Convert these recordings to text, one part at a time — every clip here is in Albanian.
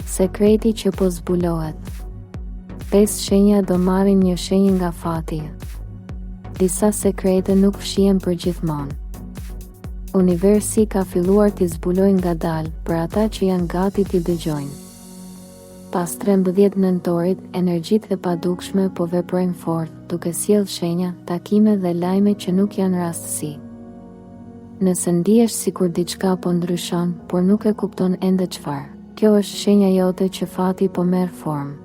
Sekreti që po zbulohet. 5 shenja do marrin një shenjë nga fati. Disa sekrete nuk fshihen përgjithmonë. Universi ka filluar t'i zbulojë ngadalë për ata që janë gati t'i dëgjojnë. Pas 13 nëntorit, energjitë e padukshme po veprojnë fort, duke sjellë shenja, takime dhe lajme që nuk janë rastësi. Nëse ndihesh sikur diçka po ndryshon, por nuk e kupton ende çfarë, kjo është shenja jote që fati po merr formë.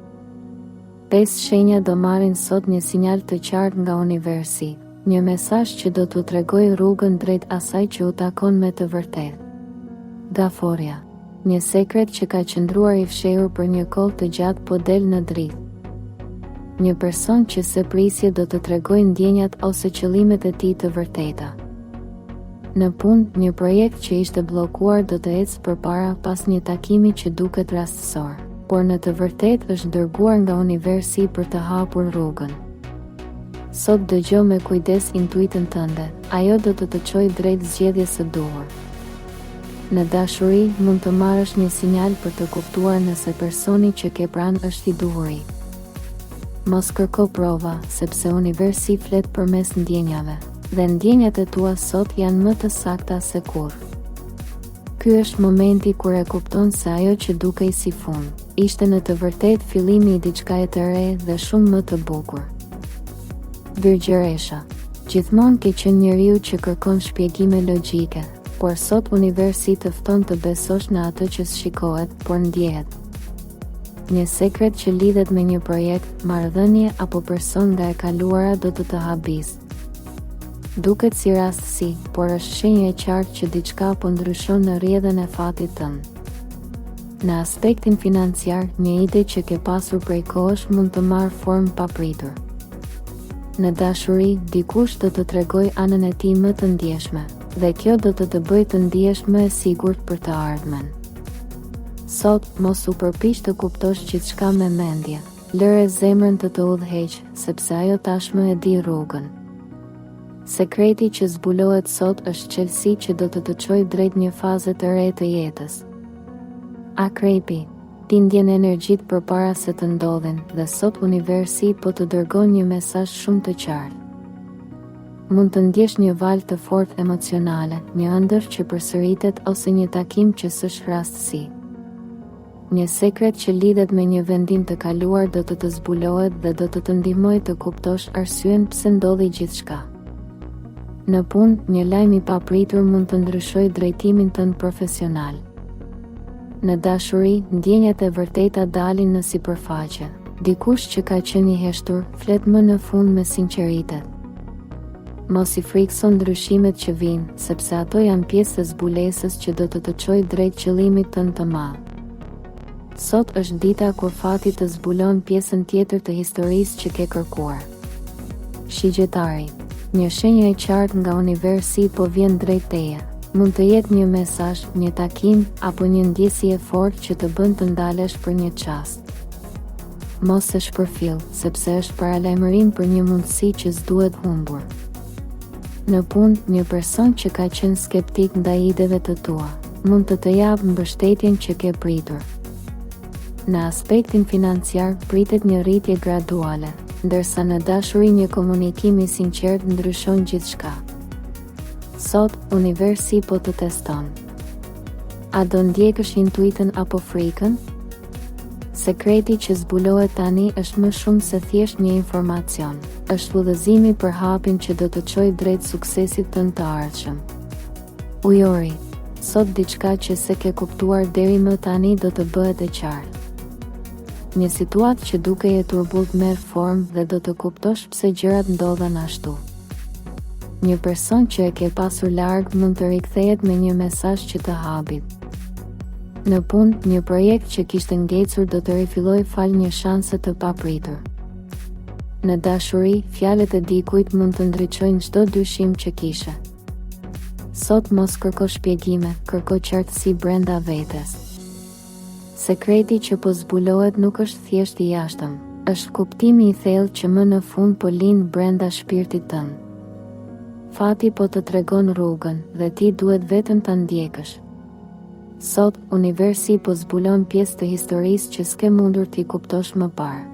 5 shenja do marrin sot një sinjal të qartë nga universi, një mesazh që do t'u tregojë rrugën drejt asaj që u takon me të vërtetë. Gaforja. Një sekret që ka qëndruar i fshehur për një kohë të gjatë po del në dritë. Një person që së prisje do të tregojë ndjenjat ose qëllimet e tij të vërteta. Në punë, një projekt që ishte bllokuar do të ecë përpara pas një takimi që duket rastësor, por në të vërtetë është dërguar nga universi për të hapur rrugën. Sot dëgjoj me kujdes intuitën tënde, ajo do të çojë drejt zgjedhjes së duhur. Në dashuri, mund të marrësh një sinjal për të kuptuar nëse personi që ke pranë është i duhuri. Mos kërko prova, sepse universi flet përmes ndjenjave, dhe ndjenjat e tua sot janë më të sakta se kurrë. Ky është momenti kur e kupton se ajo që dukej si fund, ishte në të vërtetë fillimi i diçkaje të re dhe shumë më të bukur. Virgjëresha. Gjithmonë ke qenë njeriu që kërkon shpjegime logjike, por sot universi të fton të besosh në atë që s'shikohet, por ndjehet. Një sekret që lidhet me një projekt, marrëdhënie apo person nga e kaluara do të habis. Duket si rastësi, por është shenjë e qartë që diçka po ndryshon në rrjedhën e fatit tënd. Në aspektin financiar, një ide që ke pasur prej kohësh mund të marrë formë papritur. Në dashuri, dikush do të tregojë anën e tij më të ndjeshme, dhe kjo do të bëjë të ndihesh më e sigurt për të ardhmen. Sot, mos u përpiq të kuptosh gjithçka me mendje. Lëre zemrën të udhëheqë, sepse ajo tashmë e di rrugën. Sekreti që zbulohet sot është qelësi që do të çojë drejt një faze të re të jetës. Akrepi. Ti ndjen energjitë përpara se të ndodhin, dhe sot universi po të dërgon një mesazh shumë të qartë. Mund të ndjesh një valë të fortë emocionale, një ëndër që përsëritet ose një takim që s'është rastësi. Një sekret që lidhet me një vendim të kaluar do të zbulohet dhe do të ndihmojë të kuptosh arsyen pse ndodhi gjithçka. Në punë, një lajm i papritur mund të ndryshojë drejtimin tënd profesional. Në dashuri, ndjenjat e vërteta dalin në sipërfaqe. Dikush që ka qenë i heshtur, flet më në fund me sinqeritet. Mos i frikson ndryshimet që vinë, sepse ato janë pjesë e zbulesës që do të çojë drejt qëllimit tënd të madh. Sot është dita kur fati të zbulon pjesën tjetër të historisë që ke kërkuar. Shigjetari. Një shenjë e qartë nga universi po vjen drejt teje. Mund të jetë një mesazh, një takim, apo një ndjesje e fortë që të bën të ndalesh për një çast. Mos e shpërfill, sepse është paralajmërim për një mundësi që s'duhet humbur. Në punë, një person që ka qenë skeptik ndaj ideve të tua, mund të japë mbështetjen që ke pritur. Në aspektin financiar, pritet një rritje graduale, ndërsa në dashuri një komunikim i sinqert ndryshon gjithçka. Sot, universi po të teston. A do ndjekësh intuitën apo frikën? Sekreti që zbulohet tani është më shumë se thjesht një informacion. Është udhëzimi për hapin që do të çojë drejt suksesit tënd të ardhshëm. Ujori. Sot diçka që se ke kuptuar deri më tani do të bëhet e qartë. Një situatë që dukej e turbullt merr formë dhe do të kuptosh pse gjërat ndodhen ashtu. Një person që e ke pasur larg mund të rikthehet me një mesazh që të hapit. Në punë, një projekt që kishte ngecur do të rifillojë fal një shanse të papritur. Në dashuri, fjalët e dikujt mund të ndriçojnë çdo dyshim që kishe. Sot mos kërko shpjegime, kërko qartësi brenda vetes. Sekreti që po zbulohet nuk është thjesht i jashtëm, është kuptimi i thellë që më në fund po lind brenda shpirtit tënd. Fati po të tregon rrugën dhe ti duhet vetëm ta ndjekësh. Sot, universi po zbulon pjesë të historisë që s'ke mundur t'i kuptosh më parë.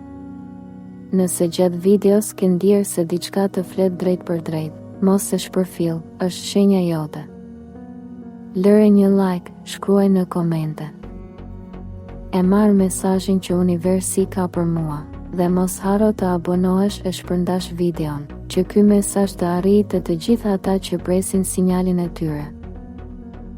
Nëse gjatë videos ke ndjerë se diçka të flet drejt për drejt, mos e shpërfill, është shenja jote. Lëre një like, shkruaj në komente. E marr mesazhin që universi ka për mua, dhe mos haro të abonohesh e shpërndash videon, që ky mesazh të arrijë të gjitha ata që presin sinjalin e tyre.